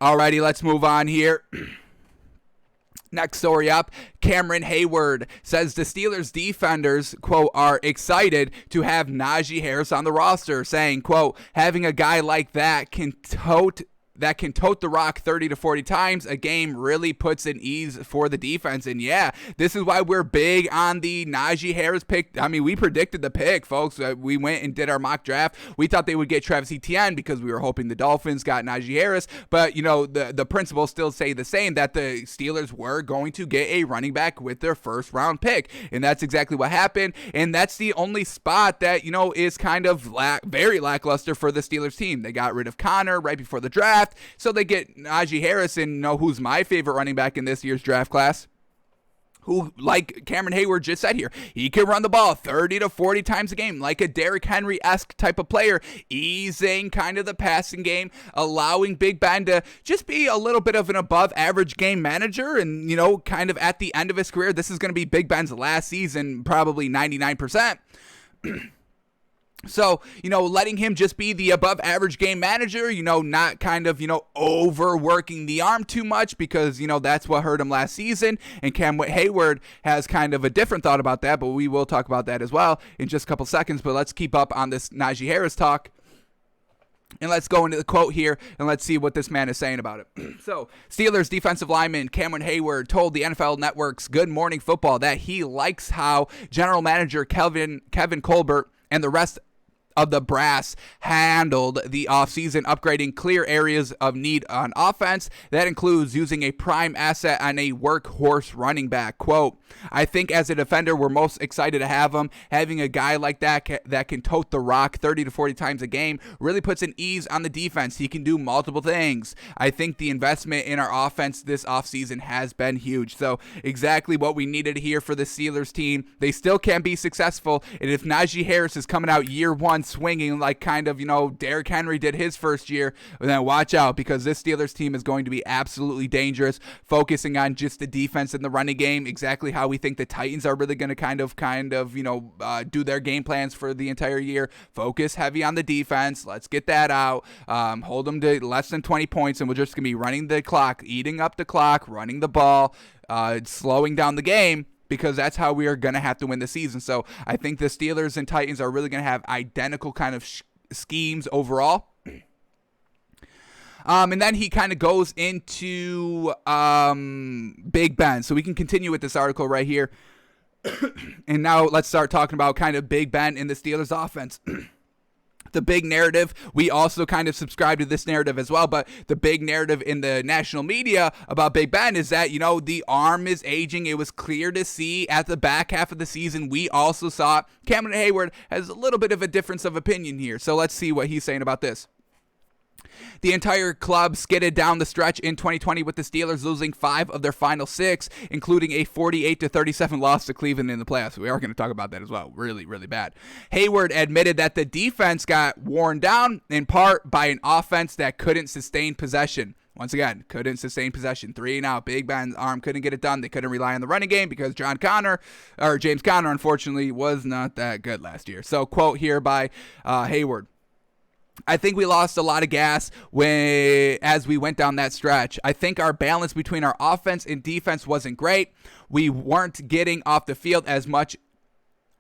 Alrighty, let's move on here. Next story up, Cameron Hayward says the Steelers defenders, quote, are excited to have Najee Harris on the roster, saying, quote, having a guy like that can tote the rock 30 to 40 times a game really puts an ease for the defense. And yeah, this is why we're big on the Najee Harris pick. I mean, we predicted the pick, folks. We went and did our mock draft. We thought they would get Travis Etienne because we were hoping the Dolphins got Najee Harris. But, you know, the principles still say the same, that the Steelers were going to get a running back with their first round pick. And that's exactly what happened. And that's the only spot that, you know, is kind of very lackluster for the Steelers team. They got rid of Connor right before the draft. So they get Najee Harris, and you know who's my favorite running back in this year's draft class? Who, like Cameron Hayward just said here, he can run the ball 30 to 40 times a game, like a Derrick Henry-esque type of player, easing kind of the passing game, allowing Big Ben to just be a little bit of an above-average game manager, and, you know, kind of at the end of his career, this is going to be Big Ben's last season, probably 99%. So, you know, letting him just be the above average game manager, you know, not kind of, you know, overworking the arm too much, because, you know, that's what hurt him last season. And Cam Hayward has kind of a different thought about that, but we will talk about that as well in just a couple seconds. But let's keep up on this Najee Harris talk. And let's go into the quote here, and let's see what this man is saying about it. So, Steelers defensive lineman Cameron Hayward told the NFL Network's Good Morning Football that he likes how general manager Kevin Colbert and the rest of the brass handled the offseason, upgrading clear areas of need on offense. That includes using a prime asset on a workhorse running back. Quote, I think as a defender, we're most excited to have him. Having a guy like that that can tote the rock 30 to 40 times a game really puts an ease on the defense. He can do multiple things. I think the investment in our offense this offseason has been huge. So exactly what we needed here for the Steelers team. They still can be successful. And if Najee Harris is coming out year one swinging like kind of, you know, Derrick Henry did his first year, then watch out, because this Steelers team is going to be absolutely dangerous, focusing on just the defense and the running game, exactly how we think the Titans are really going to kind of, you know, do their game plans for the entire year. Focus heavy on the defense. Let's get that out. Hold them to less than 20 points, and we're just going to be running the clock, eating up the clock, running the ball, slowing down the game, because that's how we are going to have to win the season. So I think the Steelers and Titans are really going to have identical kind of schemes overall. And then he kind of goes into Big Ben. So we can continue with this article right here. And now let's start talking about kind of Big Ben in the Steelers offense. The big narrative, we also kind of subscribe to this narrative as well, but the big narrative in the national media about Big Ben is that, you know, the arm is aging. It was clear to see at the back half of the season. We also saw it. Cameron Hayward has a little bit of a difference of opinion here, so let's see what he's saying about this. The entire club skidded down the stretch in 2020 with the Steelers losing 5 of their final 6, including a 48-37 loss to Cleveland in the playoffs. We are going to talk about that as well. Really, really bad. Hayward admitted that the defense got worn down in part by an offense that couldn't sustain possession. Once again, couldn't sustain possession. 3 and out. Big Ben's arm couldn't get it done. They couldn't rely on the running game because James Conner, unfortunately, was not that good last year. So, quote here by Hayward. I think we lost a lot of gas as we went down that stretch. I think our balance between our offense and defense wasn't great. We weren't getting off the field as much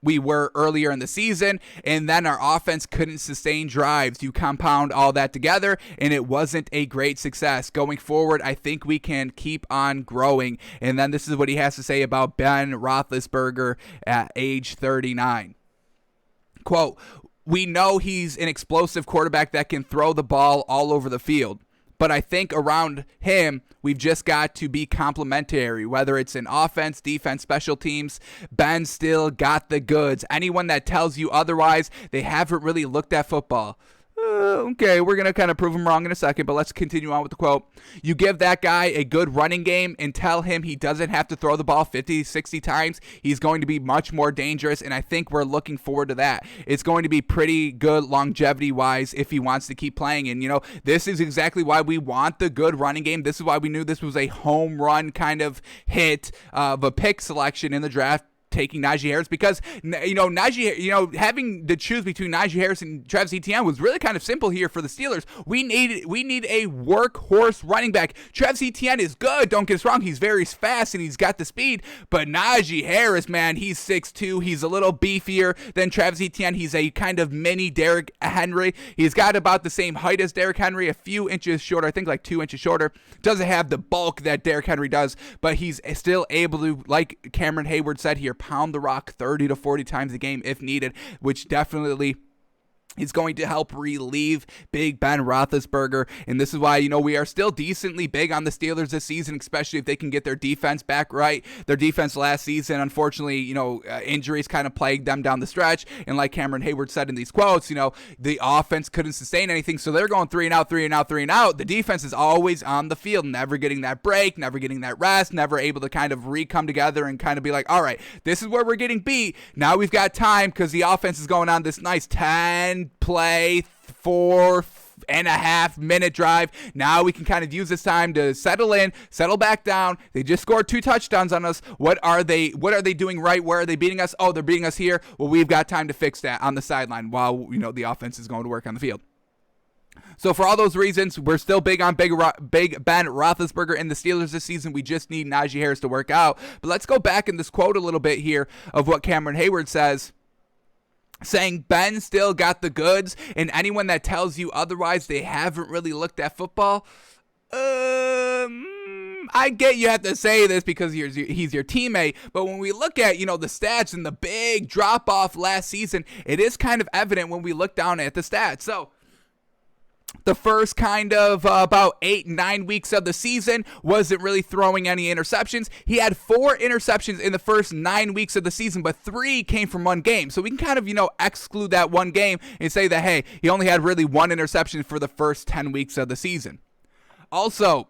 we were earlier in the season, and then our offense couldn't sustain drives. You compound all that together, and it wasn't a great success. Going forward, I think we can keep on growing. And then this is what he has to say about Ben Roethlisberger at age 39. Quote, we know he's an explosive quarterback that can throw the ball all over the field. But I think around him, we've just got to be complementary, whether it's in offense, defense, special teams. Ben still got the goods. Anyone that tells you otherwise, they haven't really looked at football. Okay, we're going to kind of prove him wrong in a second, but let's continue on with the quote. You give that guy a good running game and tell him he doesn't have to throw the ball 50, 60 times. He's going to be much more dangerous, and I think we're looking forward to that. It's going to be pretty good longevity-wise if he wants to keep playing. And, you know, this is exactly why we want the good running game. This is why we knew this was a home run kind of hit of a pick selection in the draft taking Najee Harris because, having to choose between Najee Harris and Travis Etienne was really kind of simple here for the Steelers. We need a workhorse running back. Travis Etienne is good, don't get us wrong. He's very fast and he's got the speed, but Najee Harris, man, he's 6'2". He's a little beefier than Travis Etienne. He's a kind of mini Derrick Henry. He's got about the same height as Derrick Henry, a few inches shorter, I think like 2 inches shorter. Doesn't have the bulk that Derrick Henry does, but he's still able to, like Cameron Hayward said here, pound the rock 30 to 40 times a game if needed, which definitely is going to help relieve Big Ben Roethlisberger, and this is why, we are still decently big on the Steelers this season, especially if they can get their defense back right. Their defense last season, unfortunately, injuries kind of plagued them down the stretch, and like Cameron Hayward said in these quotes, the offense couldn't sustain anything, so they're going 3 and out, 3 and out, 3 and out. The defense is always on the field, never getting that break, never getting that rest, never able to kind of come together and kind of be like, all right, this is where we're getting beat. Now we've got time because the offense is going on this nice 10-play, 4.5-minute drive. Now we can kind of use this time to settle back down. They just scored 2 touchdowns on us. What are they doing right? Where are they beating us? Oh, they're beating us here. Well, we've got time to fix that on the sideline while the offense is going to work on the field. So for all those reasons, we're still big on Big Ben Roethlisberger and the Steelers this season. We just need Najee Harris to work out. But let's go back in this quote a little bit here of what Cameron Hayward says, saying Ben still got the goods, and anyone that tells you otherwise, they haven't really looked at football. I get you have to say this because he's your teammate, but when we look at, the stats and the big drop-off last season, it is kind of evident when we look down at the stats. So the first kind of about 8-9 weeks of the season wasn't really throwing any interceptions. He had 4 interceptions in the first 9 weeks of the season, but 3 came from one game. So we can kind of, exclude that one game and say that, hey, he only had really 1 interception for the first 10 weeks of the season. Also,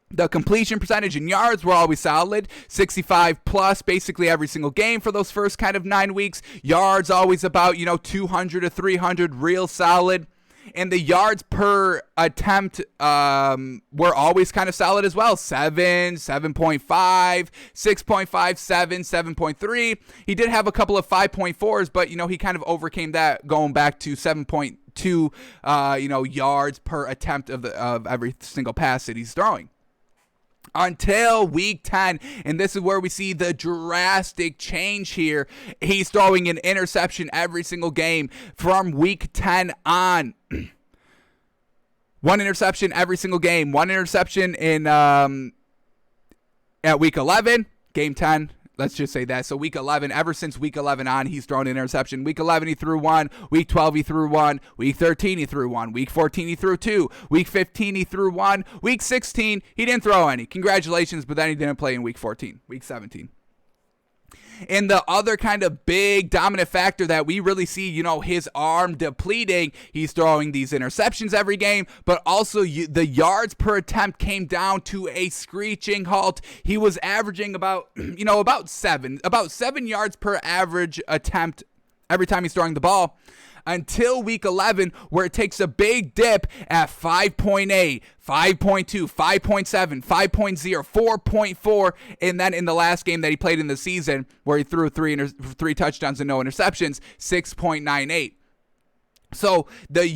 the completion percentage and yards were always solid, 65 plus basically every single game for those first kind of 9 weeks. Yards always about, 200 to 300, real solid. And the yards per attempt were always kind of solid as well. 7, 7.5, 6.5, 7, 7.3. He did have a couple of 5.4s, but, he kind of overcame that going back to 7.2, yards per attempt of every single pass that he's throwing. Until week 10, and this is where we see the drastic change here. He's throwing an interception every single game from week 10 on. 1 interception every single game. 1 interception in at week 11, game 10. Let's just say that. So week 11, ever since week 11 on, he's thrown an interception. Week 11, he threw 1. Week 12, he threw 1. Week 13, he threw 1. Week 14, he threw 2. Week 15, he threw 1. Week 16, he didn't throw any. Congratulations, but then he didn't play in week 14, week 17. And the other kind of big dominant factor that we really see, his arm depleting, he's throwing these interceptions every game, but also the yards per attempt came down to a screeching halt. He was averaging about 7 yards per average attempt every time he's throwing the ball, until week 11, where it takes a big dip at 5.8, 5.2, 5.7, 5.0, 4.4, and then in the last game that he played in the season, where he threw 3 touchdowns and no interceptions, 6.98. So the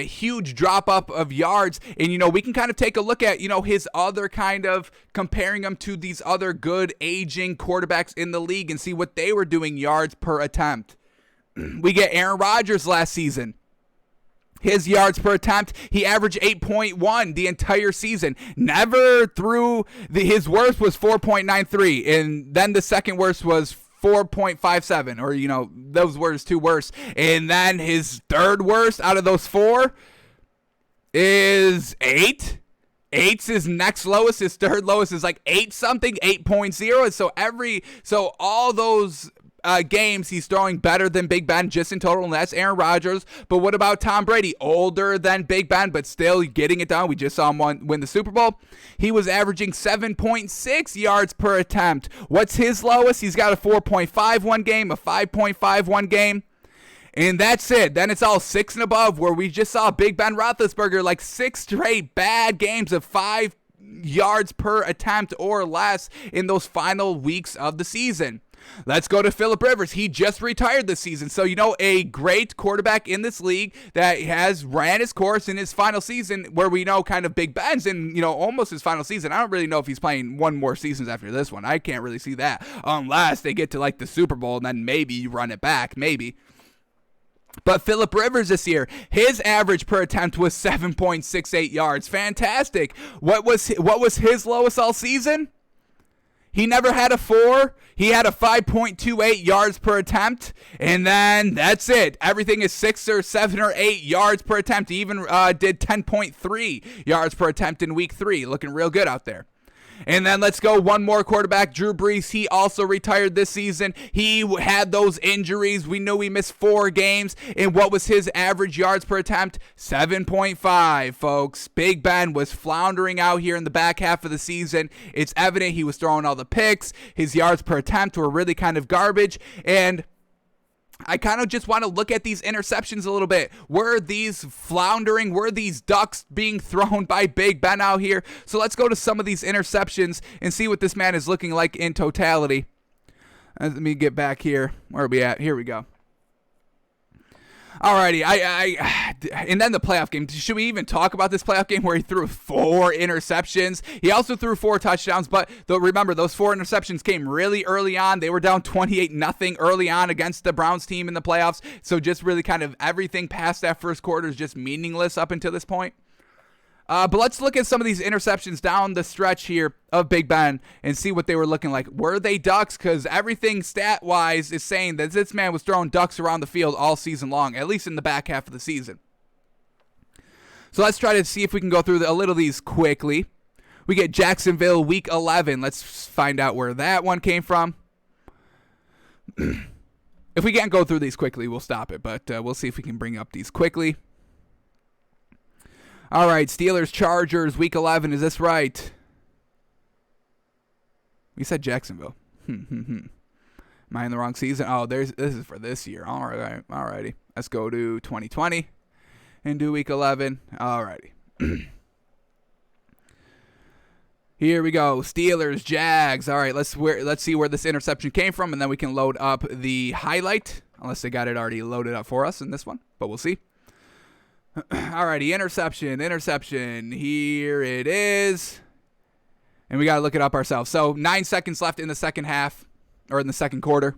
huge drop up of yards, and we can kind of take a look at his other kind of comparing him to these other good aging quarterbacks in the league and see what they were doing yards per attempt. We get Aaron Rodgers last season. His yards per attempt, he averaged 8.1 the entire season. Never threw his worst was 4.93, and then the second worst was 4.57, or those were his 2 worst. And then his third worst out of those 4 is 8. 8's his next lowest. His third lowest is like 8 something, 8.0. So all those games, he's throwing better than Big Ben just in total, and that's Aaron Rodgers. But what about Tom Brady? Older than Big Ben, but still getting it done. We just saw him win the Super Bowl. He was averaging 7.6 yards per attempt. What's his lowest? He's got a 4.5 one game, a 5.5 one game. And that's it. Then it's all 6 and above, where we just saw Big Ben Roethlisberger like 6 straight bad games of 5 yards per attempt or less in those final weeks of the season. Let's go to Phillip Rivers. He just retired this season. So, a great quarterback in this league that has ran his course in his final season, where we know kind of Big Ben's in, almost his final season. I don't really know if he's playing one more seasons after this one. I can't really see that unless they get to like the Super Bowl and then maybe you run it back, maybe. But Phillip Rivers this year, his average per attempt was 7.68 yards. Fantastic. What was his lowest all season? He never had a 4. He had a 5.28 yards per attempt, and then that's it. Everything is 6 or 7 or 8 yards per attempt. He even did 10.3 yards per attempt in week 3. Looking real good out there. And then let's go one more quarterback, Drew Brees. He also retired this season. He had those injuries. We knew he missed 4 games. And what was his average yards per attempt? 7.5, folks. Big Ben was floundering out here in the back half of the season. It's evident he was throwing all the picks. His yards per attempt were really kind of garbage. And I kind of just want to look at these interceptions a little bit. Were these floundering? Were these ducks being thrown by Big Ben out here? So let's go to some of these interceptions and see what this man is looking like in totality. Let me get back here. Where are we at? Here we go. Alrighty, and then the playoff game. Should we even talk about this playoff game where he threw 4 interceptions? He also threw 4 touchdowns, but remember, those 4 interceptions came really early on. They were down 28-0 early on against the Browns team in the playoffs, so just really kind of everything past that first quarter is just meaningless up until this point. But let's look at some of these interceptions down the stretch here of Big Ben and see what they were looking like. Were they ducks? Because everything stat-wise is saying that this man was throwing ducks around the field all season long, at least in the back half of the season. So let's try to see if we can go through a little of these quickly. We get Jacksonville week 11. Let's find out where that one came from. If we can't go through these quickly, we'll stop it, but we'll see if we can bring up these quickly. All right, Steelers, Chargers, week 11. Is this right? We said Jacksonville. Am I in the wrong season? Oh, this is for this year. All right, alrighty. Let's go to 2020 and do week 11. Alrighty. Here we go. Steelers, Jags. All right, let's see where this interception came from, and then we can load up the highlight, unless they got it already loaded up for us in this one, but we'll see. Alrighty, interception. Here it is. And we got to look it up ourselves. So 9 seconds left in the second half, or in the second quarter.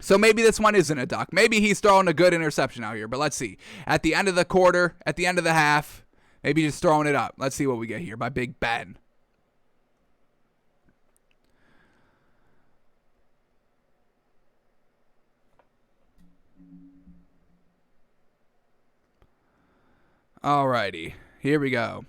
So maybe this one isn't a duck. Maybe he's throwing a good interception out here, but let's see. At the end of the quarter, at the end of the half, maybe just throwing it up. Let's see what we get here by Big Ben. Alrighty, here we go.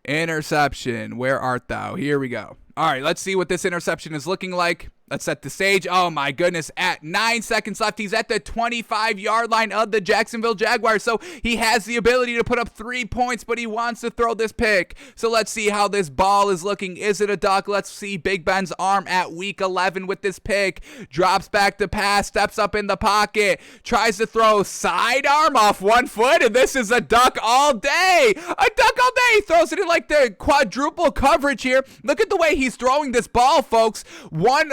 Interception, where art thou? Here we go. All right, let's see what this interception is looking like. Let's set the stage. Oh, my goodness. At 9 seconds left, he's at the 25-yard line of the Jacksonville Jaguars. So he has the ability to put up 3 points, but he wants to throw this pick. So let's see how this ball is looking. Is it a duck? Let's see Big Ben's arm at week 11 with this pick. Drops back to pass, steps up in the pocket, tries to throw sidearm off 1 foot, and this is a duck all day. A duck all day. He throws it in like the quadruple coverage here. Look at the way he's throwing this ball, folks. One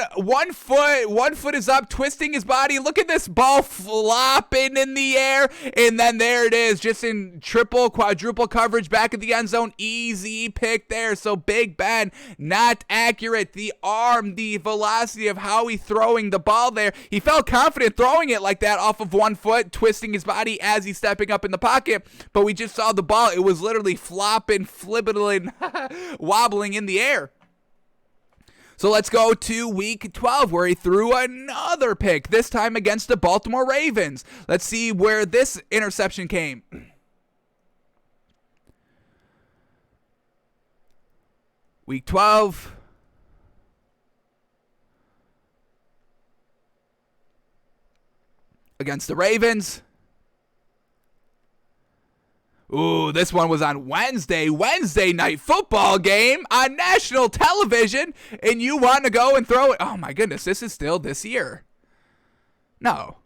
foot is up, twisting his body. Look at this ball flopping in the air, and then there it is, just in triple, quadruple coverage back at the end zone. Easy pick there. So Big Ben, not accurate. The arm, the velocity of how he's throwing the ball there. He felt confident throwing it like that off of 1 foot, twisting his body as he's stepping up in the pocket, but we just saw the ball. It was literally flopping, flipping, wobbling in the air. So let's go to week 12 where he threw another pick, this time against the Baltimore Ravens. Let's see where this interception came. Week 12. Against the Ravens. Ooh, this one was on Wednesday night football game on national television, and you want to go and throw it. Oh my goodness, this is still this year. No.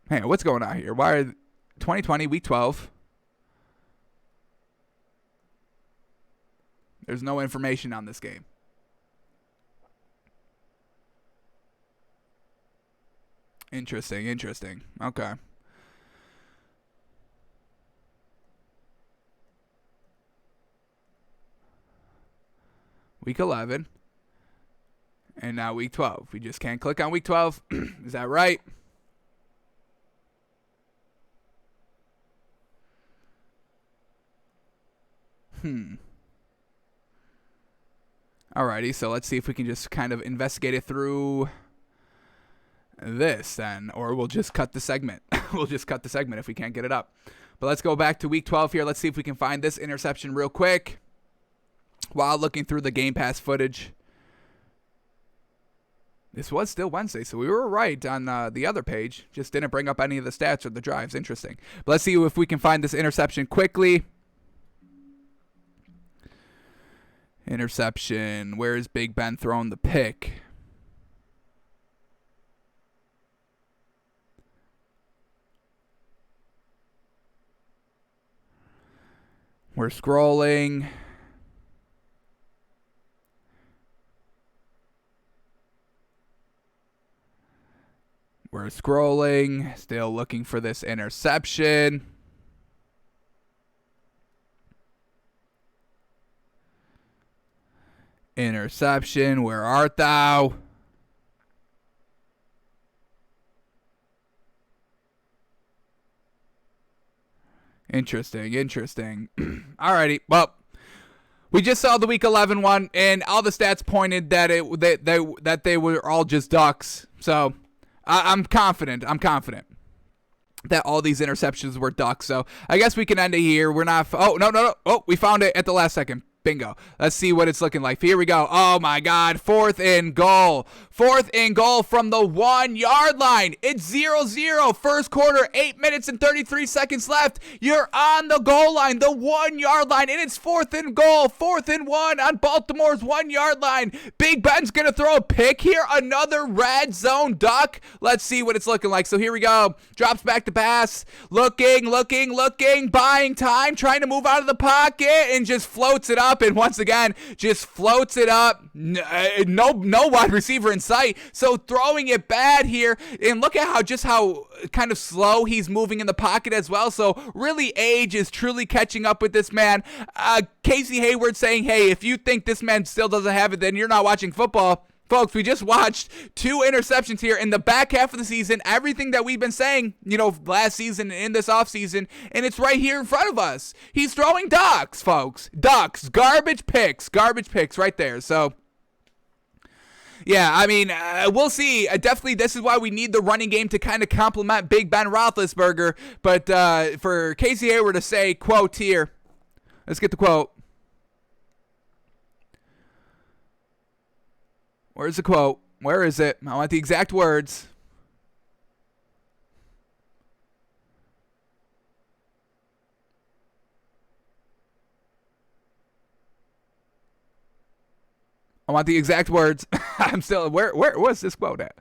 Hey, what's going on here? Why are 2020 week 12? There's no information on this game. Interesting. Okay. Week 11. And now week 12. We just can't click on week 12. Is that right? Alrighty, so let's see if we can just kind of investigate it through this then. Or we'll just cut the segment. We'll just cut the segment if we can't get it up. But let's go back to week 12 here. Let's see if we can find this interception real quick while looking through the Game Pass footage. This was still Wednesday, so we were right on the other page. Just didn't bring up any of the stats or the drives. Interesting. But let's see if we can find this interception quickly. Interception. Where is Big Ben throwing the pick? We're scrolling. We're scrolling. Still looking for this interception. Interception, where art thou? Interesting. Alrighty, well, we just saw the week 11 one, and all the stats pointed that that they were all just ducks. So I'm confident that all these interceptions were ducks. So I guess we can end it here. We're not. Oh no! Oh, we found it at the last second. Bingo. Let's see what it's looking like. Here we go. Oh, my God. 4th and goal. 4th and goal from the 1-yard line. It's 0-0. First quarter, 8 minutes and 33 seconds left. You're on the goal line, the 1-yard line, and it's 4th and goal. 4th and 1 on Baltimore's 1-yard line. Big Ben's going to throw a pick here. Another red zone duck. Let's see what it's looking like. So here we go. Drops back to pass. Looking. Buying time. Trying to move out of the pocket and just floats it up. And once again, just floats it up. No wide receiver in sight. So throwing it bad here. And look at how kind of slow he's moving in the pocket as well. So really age is truly catching up with this man. Casey Hayward saying, hey, if you think this man still doesn't have it, then you're not watching football. Folks, we just watched 2 interceptions here in the back half of the season. Everything that we've been saying, last season and in this offseason, and it's right here in front of us. He's throwing ducks, folks. Ducks. Garbage picks right there. So, yeah, I mean, we'll see. Definitely, this is why we need the running game to kind of complement Big Ben Roethlisberger. But for Casey Hayward to say, quote here, let's get the quote. Where's the quote? Where is it? I want the exact words. I want the exact words. I'm still, where was this quote at?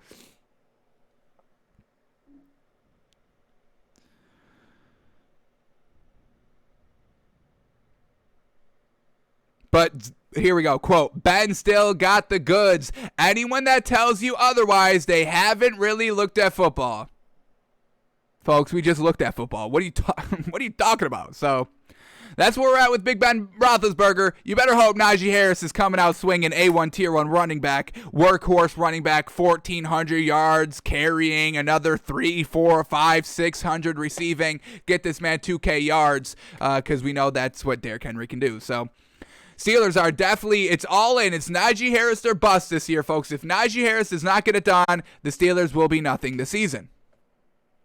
But here we go. Quote, Ben still got the goods. Anyone that tells you otherwise, they haven't really looked at football. Folks, we just looked at football. What are you talking about? So that's where we're at with Big Ben Roethlisberger. You better hope Najee Harris is coming out swinging A1 Tier 1 running back, workhorse running back, 1,400 yards, carrying another 3, 4, 5, 600 receiving. Get this man 2K yards because we know that's what Derrick Henry can do. So Steelers are definitely, it's all in. It's Najee Harris or bust this year, folks. If Najee Harris does not get it done, the Steelers will be nothing this season.